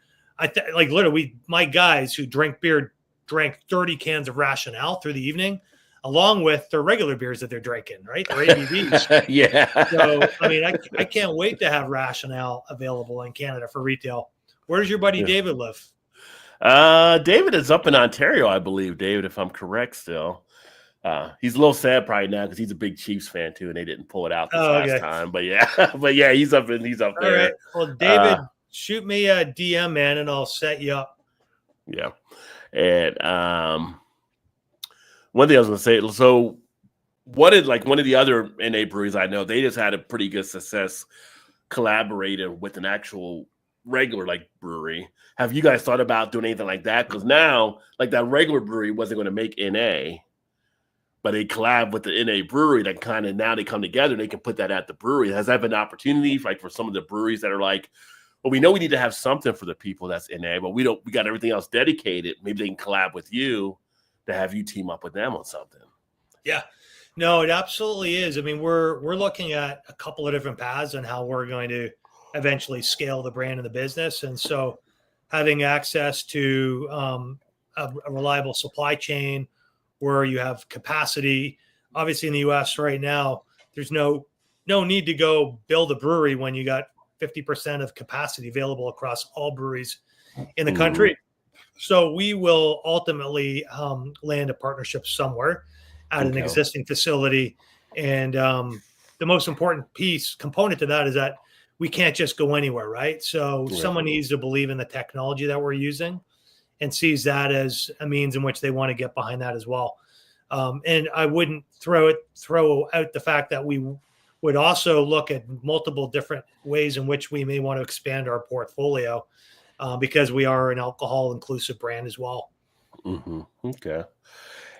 like literally, my guys who drink beer drank 30 cans of RationAle through the evening, along with their regular beers that they're drinking, right? Their ABVs. Yeah. So, I mean, I can't wait to have RationAle available in Canada for retail. Where does your buddy David live? David is up in Ontario, I believe, David, if I'm correct still. He's a little sad probably now because he's a big Chiefs fan too, and they didn't pull it out this last time. But yeah, he's up there. All right. Well, David, shoot me a DM, man, and I'll set you up. Yeah. And one thing I was gonna say, so one of the other NA breweries I know, they just had a pretty good success collaborating with an actual regular brewery. Have you guys thought about doing anything like that? Because now, that regular brewery wasn't going to make NA, but they collab with the NA brewery that kind of now they come together and they can put that at the brewery. Has that been an opportunity for some of the breweries that are well, we know we need to have something for the people that's NA, but we got everything else dedicated. Maybe they can collab with you to have you team up with them on something. Yeah, no, it absolutely is. I mean, we're looking at a couple of different paths on how we're going to eventually scale the brand and the business. And so having access to a reliable supply chain where you have capacity, obviously in the US right now, there's no need to go build a brewery when you got 50% of capacity available across all breweries in the country. So we will ultimately land a partnership somewhere at an existing facility. And the most important component to that is that we can't just go anywhere, right? So someone needs to believe in the technology that we're using and sees that as a means in which they want to get behind that as well. And I wouldn't throw out the fact that we would also look at multiple different ways in which we may want to expand our portfolio because we are an alcohol inclusive brand as well. Okay.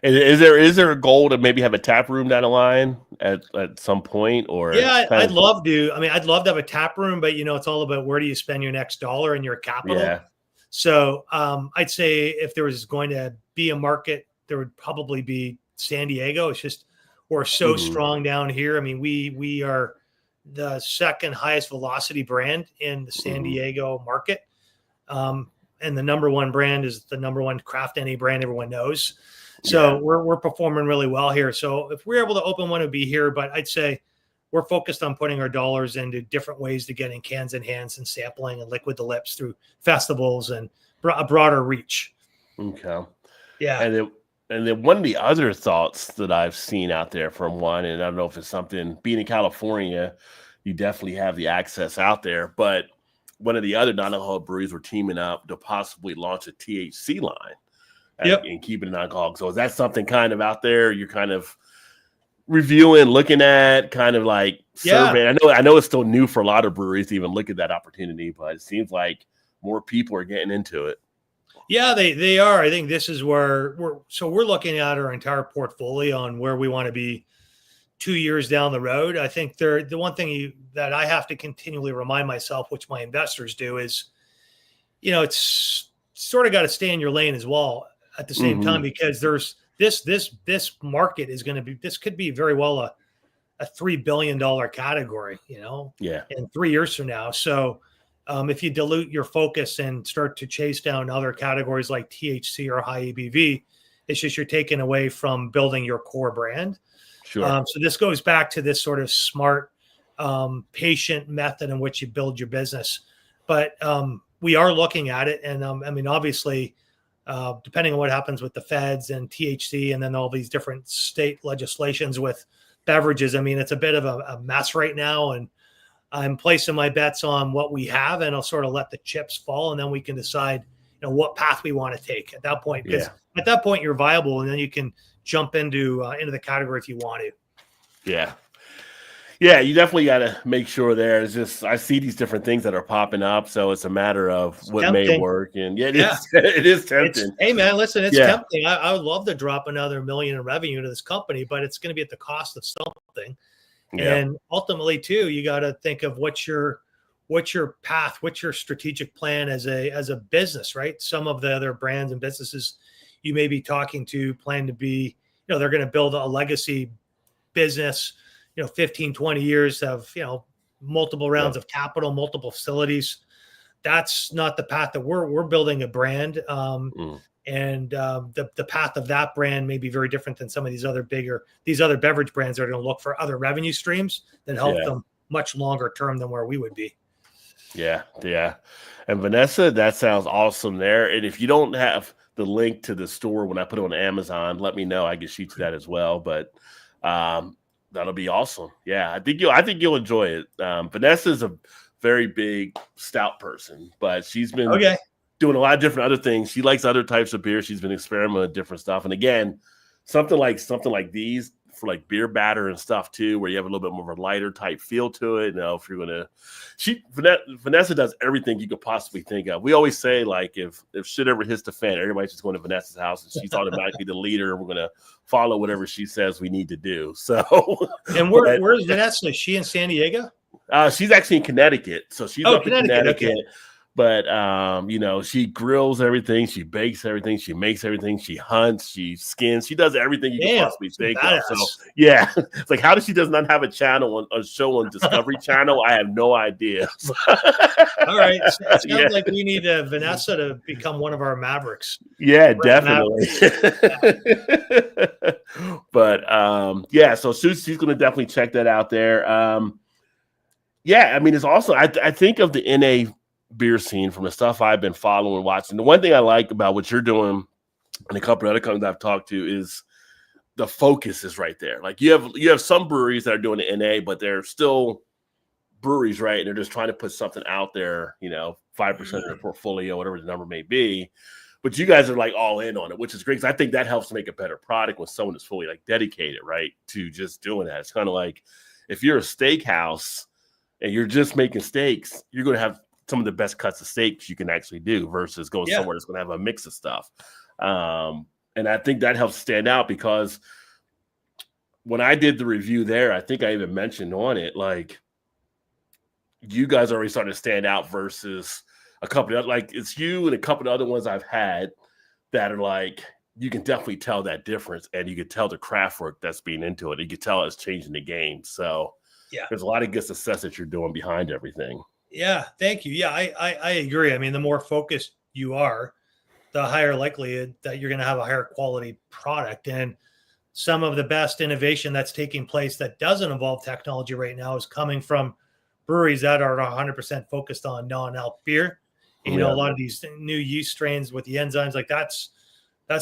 And is there a goal to maybe have a tap room down the line at some point? Or I'd love to. I mean, I'd love to have a tap room, but it's all about where do you spend your next dollar and your capital. Yeah. So I'd say if there was going to be a market, there would probably be San Diego. It's just we're so strong down here. I mean, we are the second highest velocity brand in the San Diego market. And the number one brand is the number one craft NA brand everyone knows. So we're performing really well here. So if we're able to open one, it'd be here. But I'd say we're focused on putting our dollars into different ways to getting cans in hands and sampling and liquid to lips through festivals and a broader reach. Okay. Yeah. And then one of the other thoughts that I've seen out there from one, and I don't know if it's something, being in California, you definitely have the access out there, but one of the other non-alcoholic breweries were teaming up to possibly launch a THC line. And keeping it non-alcoholic. So is that something kind of out there you're kind of reviewing, looking at, kind of surveying? I know it's still new for a lot of breweries to even look at that opportunity, but it seems like more people are getting into it. Yeah, they are. I think this is where we're looking at our entire portfolio on where we want to be 2 years down the road. I think the one thing that I have to continually remind myself, which my investors do, is, it's sort of got to stay in your lane as well at the same time, because there's this market is going to be, this could be very well a $3 billion category, in 3 years from now. So if you dilute your focus and start to chase down other categories like THC or high ABV, it's just you're taking away from building your core brand. Sure. So this goes back to this sort of smart, patient method in which you build your business. But we are looking at it. And I mean, obviously, depending on what happens with the feds and THC and then all these different state legislations with beverages. I mean, it's a bit of a mess right now, and I'm placing my bets on what we have, and I'll sort of let the chips fall, and then we can decide, what path we want to take at that point. Because at that point you're viable, and then you can jump into the category if you want to. Yeah. Yeah, you definitely got to make sure there. It's just, I see these different things that are popping up, so it's a matter of what may work. And it is tempting. Hey man, listen, it's tempting. I would love to drop another $1 million in revenue to this company, but it's going to be at the cost of something. Yeah. And ultimately, too, you got to think of what's your path, what's your strategic plan as a business, right? Some of the other brands and businesses you may be talking to plan to be, they're going to build a legacy business. 15, 20 years of, multiple rounds of capital, multiple facilities. That's not the path that we're building a brand. And the path of that brand may be very different than some of these other beverage brands that are going to look for other revenue streams that help them much longer term than where we would be. Yeah. Yeah. And Vanessa, that sounds awesome there. And if you don't have the link to the store when I put it on Amazon, let me know. I can shoot you that as well. But, that'll be awesome. Yeah, I think you'll enjoy it. Vanessa's a very big stout person, but she's been doing a lot of different other things. She likes other types of beer. She's been experimenting with different stuff. And again, something like these for like beer batter and stuff too, where you have a little bit more of a lighter type feel to it. If you're gonna, Vanessa does everything you could possibly think of. We always say, like, if shit ever hits the fan, everybody's just going to Vanessa's house and she's automatically the leader. We're gonna follow whatever she says we need to do. So, and where's Vanessa? Is she in San Diego? She's actually in Connecticut, so she's up in Connecticut. Okay. But, she grills everything. She bakes everything. She makes everything. She hunts. She skins. She does everything you can possibly think of. So, yeah. It's like, how does she does not have a show on Discovery Channel? I have no idea. All right. It sounds like we need Vanessa to become one of our Mavericks. Yeah, definitely. But, so she's going to definitely check that out there. It's also, I think of the NA beer scene from the stuff I've been following and watching. The one thing I like about what you're doing and a couple of other companies I've talked to is the focus is right there. Like you have some breweries that are doing the NA, but they're still breweries, right? And they're just trying to put something out there, 5% of their portfolio, whatever the number may be. But you guys are like all in on it, which is great. Because I think that helps make a better product when someone is fully like dedicated, right, to just doing that. It's kind of like if you're a steakhouse and you're just making steaks, you're going to have some of the best cuts of steaks you can actually do versus going somewhere that's going to have a mix of stuff. And I think that helps stand out because when I did the review there, I think I even mentioned on it, like you guys already starting to stand out versus a couple of like it's you and a couple of other ones I've had that are like, you can definitely tell that difference and you can tell the craft work that's being into it. You can tell it's changing the game. So there's a lot of good success that you're doing behind everything. Yeah, thank you. Yeah, I agree. I mean, the more focused you are, the higher likelihood that you're going to have a higher quality product. And some of the best innovation that's taking place that doesn't involve technology right now is coming from breweries that are 100% focused on non-alc beer. A lot of these new yeast strains with the enzymes, like that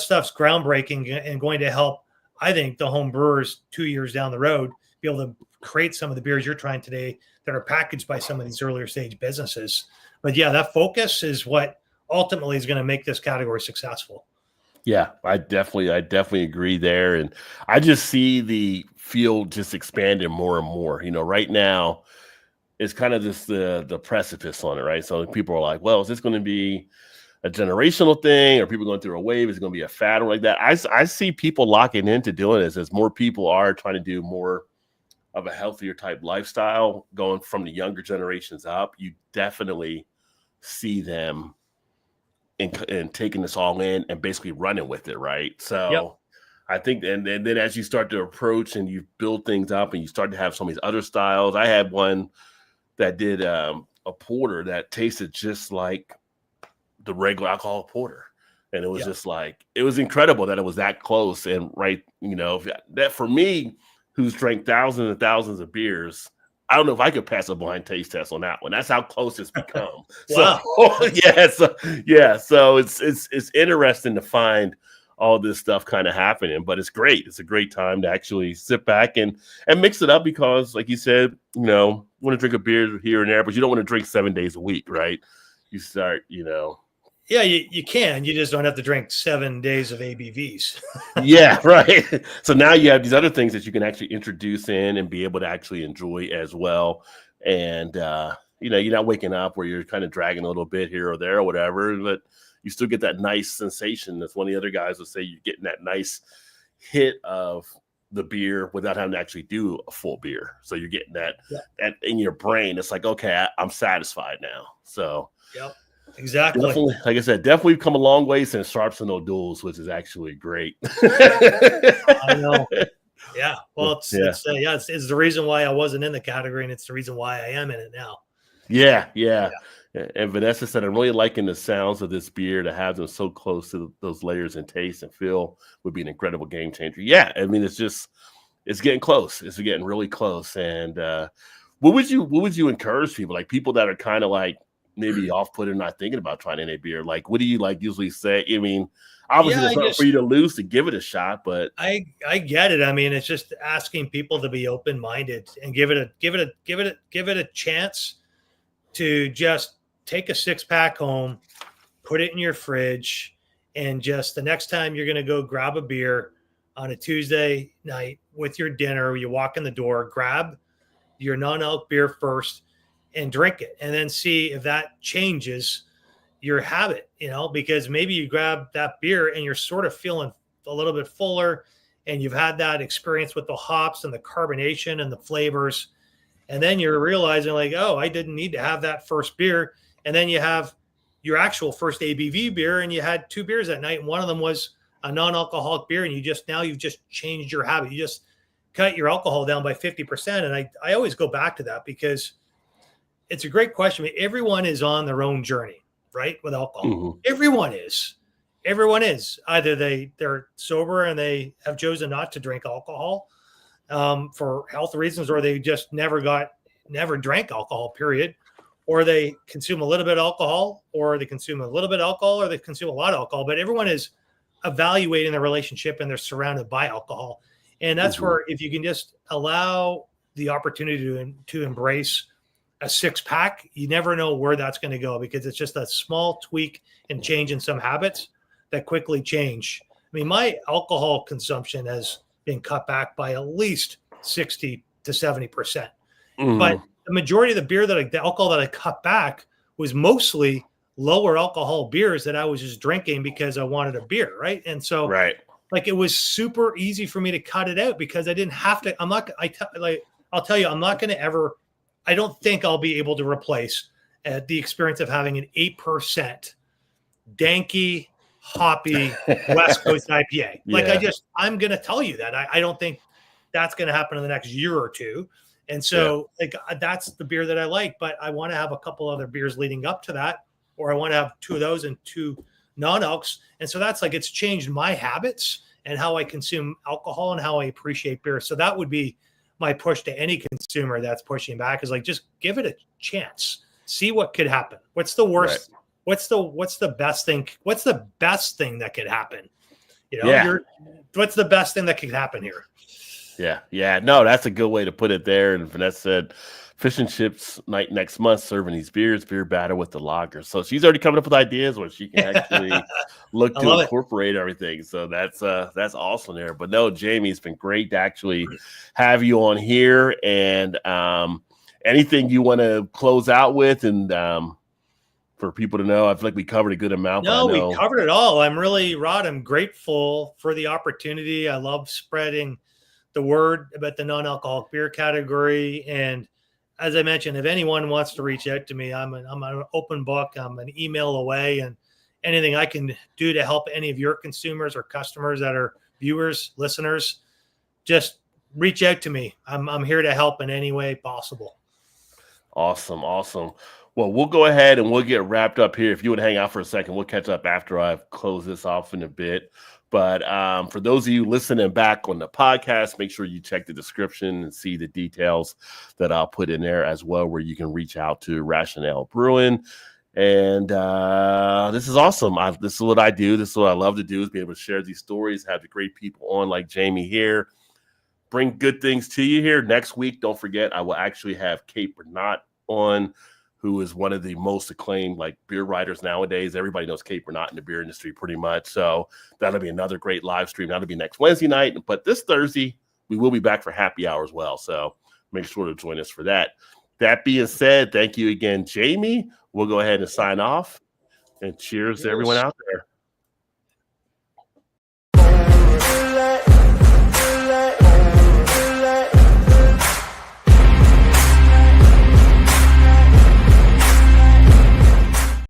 stuff's groundbreaking and going to help, I think, the home brewers 2 years down the road be able to create some of the beers you're trying today that are packaged by some of these earlier stage businesses. But yeah, that focus is what ultimately is going to make this category successful. Yeah, I definitely agree there. And I just see the field just expanding more and more. Right now it's kind of just the precipice on it, right? So people are like, well, is this going to be a generational thing? Are people going through a wave? Is it going to be a fad or like that? I see people locking into doing this as more people are trying to do more of a healthier type lifestyle going from the younger generations up. You definitely see them in taking this all in and basically running with it, right? So I think, and then as you start to approach and you build things up and you start to have some of these other styles. I had one that did a porter that tasted just like the regular alcohol porter. And it was just like, it was incredible that it was that close. And that for me, who's drank thousands and thousands of beers, I don't know if I could pass a blind taste test on that one. That's how close it's become. Wow. So it's interesting to find all this stuff kind of happening. But it's great. It's a great time to actually sit back and mix it up because, like you said, you want to drink a beer here and there, but you don't want to drink 7 days a week, right? You start, Yeah, you can. You just don't have to drink 7 days of ABVs. Yeah, right. So now you have these other things that you can actually introduce in and be able to actually enjoy as well. And, you're not waking up where you're kind of dragging a little bit here or there or whatever, but you still get that nice sensation. That's one of the other guys would say you're getting that nice hit of the beer without having to actually do a full beer. So you're getting that in your brain. It's like, okay, I'm satisfied now. So, yep. Exactly. Definitely, like I said, definitely come a long way since Sharps and O'Doul's, which is actually great. I know. Yeah. Well, it's the reason why I wasn't in the category, and it's the reason why I am in it now. Yeah. And Vanessa said, I'm really liking the sounds of this beer. To have them so close to those layers and taste and feel would be an incredible game changer. Yeah, I mean, it's getting close. It's getting really close. And what would you encourage people, like people that are kind of like maybe off-putting, not thinking about trying any beer? Like, what do you usually say? I mean, obviously it's not for you to lose to give it a shot, but I get it. I mean, it's just asking people to be open-minded and give it a chance to just take a 6-pack home, put it in your fridge, and just the next time you're going to go grab a beer on a Tuesday night with your dinner, you walk in the door, grab your non-alc beer first and drink it, and then see if that changes your habit, because maybe you grab that beer and you're sort of feeling a little bit fuller and you've had that experience with the hops and the carbonation and the flavors. And then you're realizing like, oh, I didn't need to have that first beer. And then you have your actual first ABV beer and you had 2 beers that night. And one of them was a non-alcoholic beer. And you've just changed your habit. You just cut your alcohol down by 50%. And I always go back to that because it's a great question. I mean, everyone is on their own journey, right? With alcohol. Mm-hmm. Everyone is. Either they're sober and they have chosen not to drink alcohol for health reasons, or they just never drank alcohol, period. Or they consume a little bit of alcohol, or they consume a little bit of alcohol, or they consume a lot of alcohol. But everyone is evaluating their relationship and they're surrounded by alcohol. And that's where, if you can just allow the opportunity to embrace a 6-pack, you never know where that's going to go, because it's just a small tweak and change in some habits that quickly change. I mean, my alcohol consumption has been cut back by at least 60 to 70%. But the majority of the alcohol that I cut back was mostly lower alcohol beers that I was just drinking because I wanted a beer, right? And so, like, it was super easy for me to cut it out because I didn't have to. I'll tell you, I'm not going to ever. I don't think I'll be able to replace the experience of having an 8% danky, hoppy West Coast IPA. I'm going to tell you that. I don't think that's going to happen in the next year or two. And so that's the beer that I like, but I want to have a couple other beers leading up to that, or I want to have 2 of those and 2 non-alcs. And so that's it's changed my habits and how I consume alcohol and how I appreciate beer. So that would be my push to any consumer that's pushing back, is just give it a chance. See what could happen. What's the worst? Right. What's the best thing? What's the best thing that could happen? What's the best thing that could happen here? Yeah. No, that's a good way to put it there. And Vanessa said, fish and chips night next month, serving these beer batter with the lager. So she's already coming up with ideas where she can actually look to incorporate everything. So that's awesome there. But no, Jamie, it's been great to actually have you on here. And anything you want to close out with, and for people to know, I feel like we covered a good amount. No, we covered it all. I'm grateful for the opportunity. I love spreading the word about the non-alcoholic beer category. And as I mentioned, if anyone wants to reach out to me, I'm an open book. I'm an email away, and anything I can do to help any of your consumers or customers that are viewers, listeners, just reach out to me. I'm here to help in any way possible. Awesome. Well, we'll go ahead and we'll get wrapped up here. If you would hang out for a second, we'll catch up after I've closed this off in a bit. But for those of you listening back on the podcast, make sure you check the description and see the details that I'll put in there as well, where you can reach out to RationAle Brewing. And this is awesome. This is what I do. This is what I love to do, is be able to share these stories, have the great people on like Jamie here, bring good things to you here. Next week, don't forget, I will actually have Kate Bernat on, who is one of the most acclaimed like beer writers nowadays. Everybody knows Kate Bernat in the beer industry pretty much. So that'll be another great live stream. That'll be next Wednesday night. But this Thursday, we will be back for happy hour as well. So make sure to join us for that. That being said, thank you again, Jamie. We'll go ahead and sign off. And cheers to everyone out there.